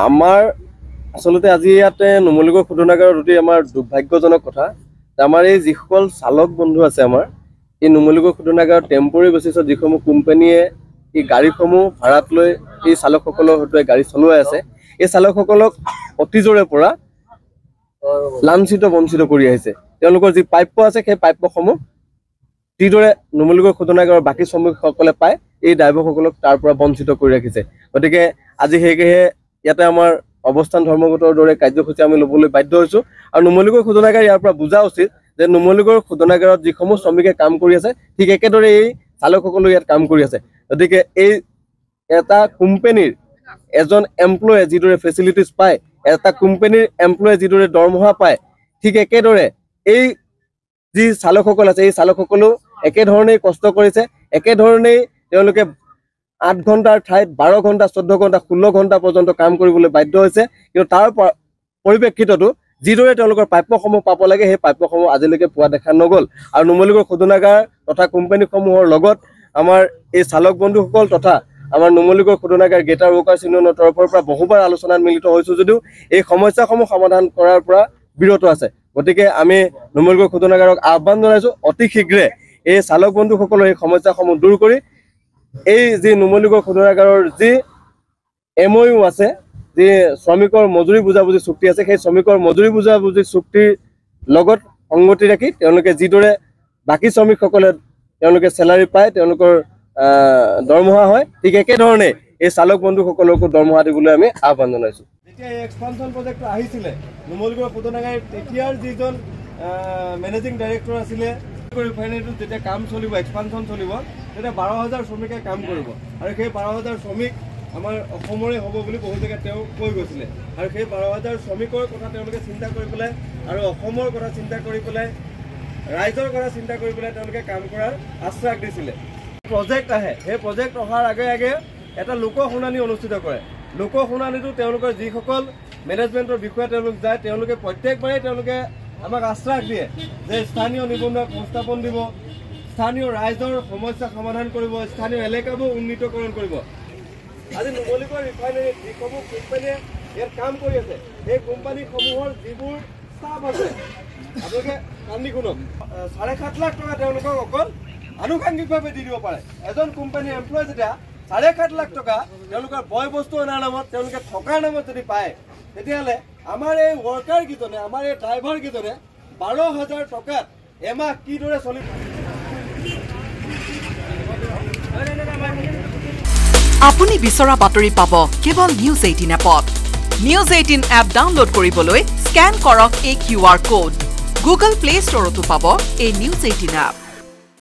আমাৰ আচলতে আজি ইয়াতে নুমলীগড় শোধনাগাৰৰ অতি আমাৰ দুৰ্ভাগ্যজনক কথা আমাৰ এই যিসকল চালক বন্ধু আছে আমাৰ এই নুমলীগড় শোধনাগাৰৰ টেম্পৰাৰী বেচিছত যিসমূহ কোম্পানীয়ে এই গাড়ীসমূহ ভাড়াত লৈ এই চালকসকলৰ সৈতে গাড়ী চলাই আছে এই চালকসকলক অতিজৰে পৰা লাঞ্ছিত বঞ্চিত কৰি আহিছে তেওঁলোকৰ যি প্ৰাপ্য আছে সেই প্ৰাপ্যসমূহ যিদৰে নুমলীগড় শোধনাগাৰৰ বাকী শ্ৰমিকসকলে পায় এই ড্ৰাইভাৰসকলক তাৰ পৰা বঞ্চিত কৰি ৰাখিছে গতিকে আজি হেগেহে ইয়াতে আমাৰ অৱস্থান ধৰ্মঘটৰ দৰে কাৰ্যসূচী আমি ল'বলৈ বাধ্য হৈছো আৰু নুমলীগড় শোধনাগাৰ ইয়াৰ পৰা বুজা উচিত যে নুমলীগড় শোধনাগাৰত যিসমূহ শ্ৰমিকে কাম কৰি আছে ঠিক একেদৰে এই চালকসকলেও ইয়াত কাম কৰি আছে গতিকে এই এটা কোম্পানীৰ এজন এমপ্লয়ে যিদৰে ফেচিলিটিজ পায় এটা কোম্পানীৰ এমপ্লয়ে যিদৰে দৰমহা পায় ঠিক একেদৰে এই যি চালকসকল আছে এই চালকসকলেও একেধৰণেই কষ্ট কৰিছে একেধৰণেই তেওঁলোকে 8 ঘণ্টাৰ ঠাইত 12 ঘণ্টা 14 ঘণ্টা 16 ঘণ্টা পৰ্যন্ত কাম কৰিবলৈ বাধ্য হৈছে কিন্তু তাৰ পৰিপ্ৰেক্ষিততো যিদৰে তেওঁলোকৰ প্ৰাপ্যসমূহ পাব লাগে সেই প্ৰাপ্যসমূহ আজিলৈকে পোৱা দেখা নগল আৰু নুমলীগড় শোধনাগাৰ তথা কোম্পানীসমূহৰ লগত আমাৰ এই চালক বন্ধুসকল তথা আমাৰ নুমলীগড় শোধনাগাৰ গেটাৰ ৱৰ্কাৰ্ছ ইউনিয়নৰ তৰফৰ পৰা বহুবাৰ আলোচনাত মিলিত হৈছো যদিও এই সমস্যাসমূহ সমাধান কৰাৰ পৰা বিৰত আছে গতিকে আমি নুমলীগড় শোধনাগাৰক আহ্বান জনাইছো অতি শীঘ্ৰে এই চালক বন্ধুসকলৰ এই সমস্যাসমূহ দূৰ কৰি এই যি নুমলীগড় শোধনাগাৰৰ যি MOU আছে যে শ্ৰমিকৰ মজুৰি বুজাবুজি চুক্তি আছে সেই শ্ৰমিকৰ মজুৰি বুজাবুজি চুক্তিৰ লগত সংগতি ৰাখি তেওঁলোকে যিদৰে বাকী শ্ৰমিকসকলে তেওঁলোকে স্যালাৰি পায় তেওঁলোকৰ দৰমহা হয় ঠিক একেধৰণে এই চালক বন্ধুসকলকো দৰমহা দিবলৈ আমি আহ্বান জনাইছো যেতিয়া এই এক্সপানশন প্ৰজেক্ট আহিছিলে নুমলীগড় শোধনাগাৰ তেতিয়াৰ যিজন মেনেজিং ডাইৰেক্টৰ আছিলে ৰিফাইনাৰীটো যেতিয়া কাম চলিব এক্সপানশন চলিব তেতিয়া 12,000 শ্ৰমিকে কাম কৰিব আৰু সেই 12,000 শ্ৰমিক আমাৰ অসমৰে হ'ব বুলি বহু জেগাত তেওঁ কৈ গৈছিলে আৰু সেই 12,000 শ্ৰমিকৰ কথা তেওঁলোকে চিন্তা কৰি পেলাই আৰু অসমৰ কথা চিন্তা কৰি পেলাই ৰাইজৰ কথা চিন্তা কৰি পেলাই তেওঁলোকে কাম কৰাৰ আশ্বাস দিছিলে প্ৰজেক্ট আহে সেই প্ৰজেক্ট অহাৰ আগে আগে এটা লোক শুনানি অনুষ্ঠিত কৰে লোক শুনানিটো তেওঁলোকৰ যিসকল মেনেজমেণ্টৰ বিষয়ে তেওঁলোক যায় তেওঁলোকে প্ৰত্যেকবাৰেই তেওঁলোকে আমাক আশ্বাস দিয়ে যে স্থানীয় নিবনুৱাক সংস্থাপন দিব স্থানীয় ৰাইজৰ সমস্যা সমাধান কৰিব স্থানীয় এলেকাবোৰ উন্নীতকৰণ কৰিব আজি নুমলীগড় ৰিফাইনাৰীত যিসমূহ কোম্পানীয়ে ইয়াত কাম কৰি আছে সেই কোম্পানীসমূহৰ যিবোৰ ষ্টাফ আছে আপোনালোকে কান্দি শুনক 7.5 লাখ টকা তেওঁলোকক অকল আনুষংগিকভাৱে দি দিব পাৰে এজন কোম্পানী এমপ্লয় যেতিয়া 7.5 লাখ টকা তেওঁলোকৰ বয় বস্তু অনাৰ নামত তেওঁলোকে থকাৰ নামত যদি পায় তেতিয়াহ'লে আমাৰ এই ৱৰ্কাৰ কিজনে আমাৰ এই ড্ৰাইভাৰ কিজনে 12,000 টকাত এমাহ কিদৰে চলিব আপুনি বিচৰা বাতৰি পাব কেৱল নিউজ 18 এপত নিউজ 18 এপ ডাউনলোড কৰিবলৈ স্ক্যান কৰক এই QR কোড গুগল প্লে ষ্টৰতো পাব এই নিউজ 18 এপ